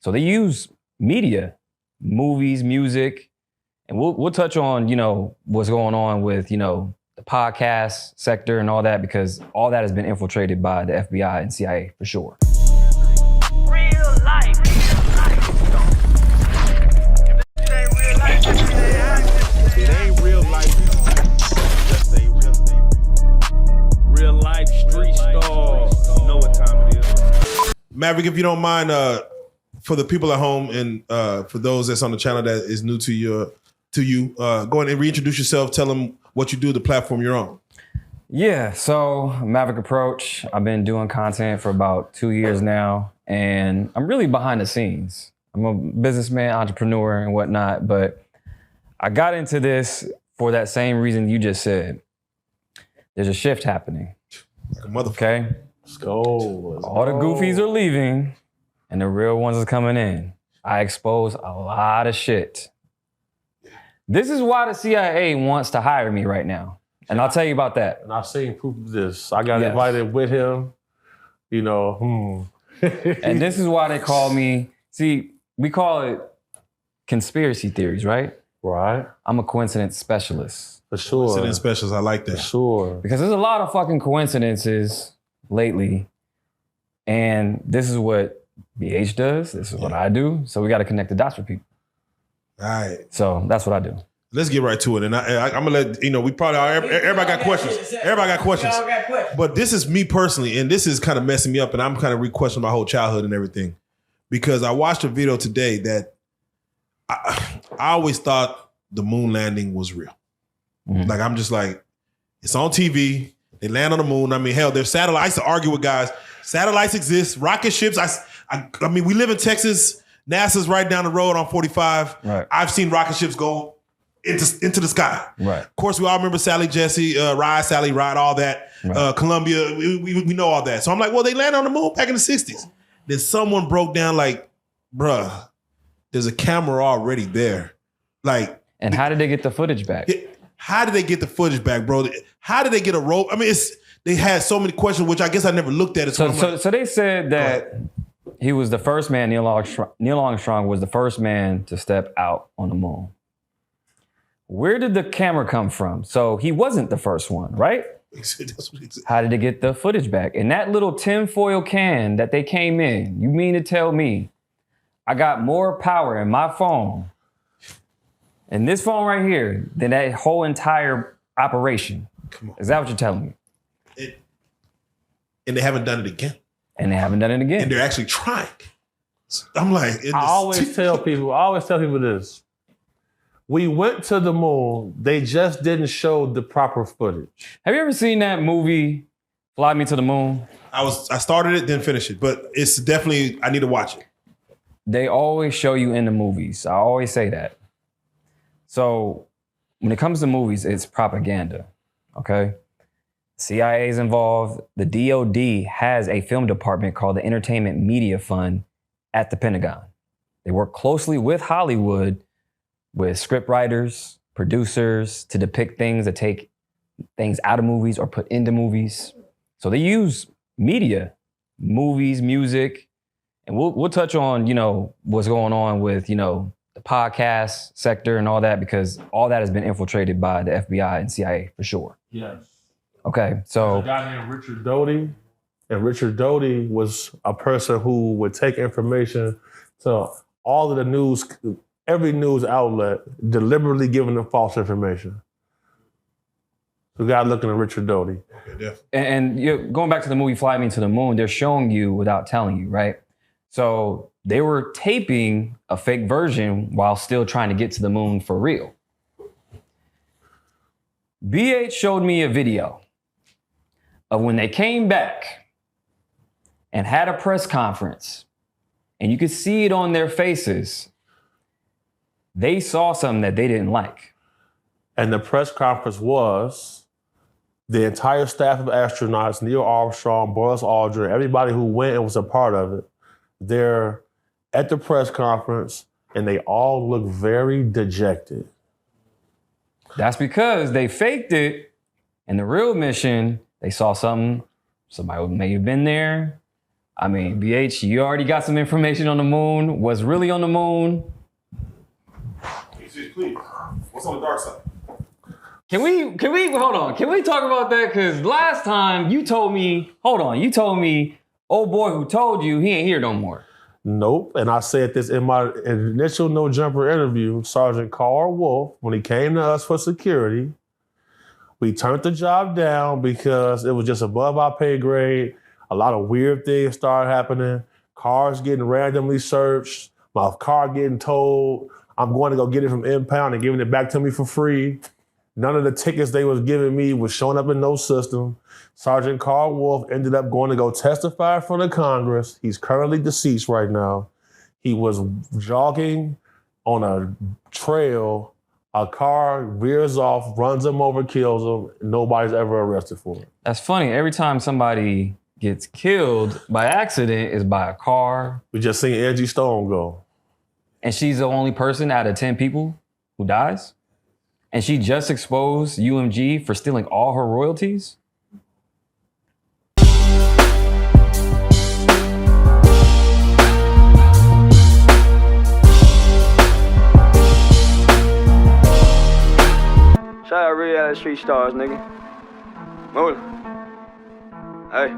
So they use media, movies, music, and we'll touch on, what's going on with, the podcast sector and all that, because all that has been infiltrated by the FBI and CIA for sure. Real life. It ain't real life. Just ain't real. Real life street stars. Know what time it is. Maverick, if you don't mind, for the people at home and for those that's on the channel that is new to you, go ahead and reintroduce yourself. Tell them what you do, the platform you're on. Yeah, so Maverick Approach. I've been doing content for about 2 years now, and I'm really behind the scenes. I'm a businessman, entrepreneur, and whatnot, but I got into this for that same reason you just said. There's a shift happening. Like a motherfucker. Okay? Let's go. All the goofies are leaving, and the real ones are coming in. I expose a lot of shit. This is why the CIA wants to hire me right now. And I'll tell you about that. And I've seen proof of this. I got invited with him, And this is why they call me, we call it conspiracy theories, right? Right. I'm a coincidence specialist. For sure. Coincidence specialist, I like that. For sure. Because there's a lot of fucking coincidences lately. And this is what BH does. This is what I do. So we got to connect the dots for people. All right. So that's what I do. Let's get right to it. And I'm going to let, we probably, everybody got questions. Everybody got questions. But this is me personally, and this is kind of messing me up, and I'm kind of re-questioning my whole childhood and everything. Because I watched a video today that I always thought the moon landing was real. Mm-hmm. Like, I'm just like, it's on TV. They land on the moon. I mean, hell, there's satellites. I used to argue with guys. Satellites exist. Rocket ships. I mean, we live in Texas. NASA's right down the road on 45. Right. I've seen rocket ships go into the sky. Right. Of course, we all remember Sally Jesse, Sally Ride, all that. Right. Columbia, we know all that. So I'm like, well, they landed on the moon back in the 60s. Then someone broke down like, bruh, there's a camera already there. Like, and how did they get the footage back? How did they get the footage back, bro? How did they get a rope? I mean, they had so many questions, which I guess I never looked at it. So they said that he was the first man, Neil Armstrong was the first man to step out on the moon. Where did the camera come from? So he wasn't the first one, right? How did they get the footage back? In that little tinfoil can that they came in, you mean to tell me I got more power in my phone, in this phone right here, than that whole entire operation? Come on. Is that what you're telling me? And they haven't done it again. And they haven't done it again. And they're actually trying. I'm like, I always tell people this. We went to the moon. They just didn't show the proper footage. Have you ever seen that movie, Fly Me to the Moon? I started it, didn't finish it, but it's definitely, I need to watch it. They always show you in the movies. I always say that. So when it comes to movies, it's propaganda, okay? CIA is involved. The DOD has a film department called the Entertainment Media Fund at the Pentagon. They work closely with Hollywood, with script writers, producers, to depict things, that take things out of movies or put into movies. So they use media, movies, music, and we'll touch on, what's going on with, the podcast sector and all that, because all that has been infiltrated by the FBI and CIA for sure. Yes. Okay, so a guy named Richard Doty, and Richard Doty was a person who would take information to all of the news, every news outlet, deliberately giving them false information. So we got looking at Richard Doty. Okay, and going back to the movie Fly Me to the Moon, they're showing you without telling you, right? So they were taping a fake version while still trying to get to the moon for real. BH showed me a video of when they came back and had a press conference, and you could see it on their faces. They saw something that they didn't like. And the press conference was the entire staff of astronauts, Neil Armstrong, Buzz Aldrin, everybody who went and was a part of it. They're at the press conference, and they all look very dejected. That's because they faked it. In the real mission, they saw something. Somebody may have been there. I mean, BH, you already got some information on the moon. What's really on the moon? Please. What's on the dark side? Can we hold on? Can we talk about that? Because last time you told me, old boy who told you he ain't here no more. Nope. And I said this in my initial No Jumper interview. Sergeant Carl Wolf, when he came to us for security, we turned the job down because it was just above our pay grade. A lot of weird things started happening. Cars getting randomly searched. My car getting towed. I'm going to go get it from impound and giving it back to me for free. None of the tickets they was giving me was showing up in no system. Sergeant Carl Wolf ended up going to go testify in front of Congress. He's currently deceased right now. He was jogging on a trail. A car veers off, runs him over, kills him. Nobody's ever arrested for it. That's funny. Every time somebody gets killed by accident, it's by a car. We just seen Angie Stone go. And she's the only person out of 10 people who dies? And she just exposed UMG for stealing all her royalties? Shout out Reallyfe Street Stars, nigga. Move. Hey.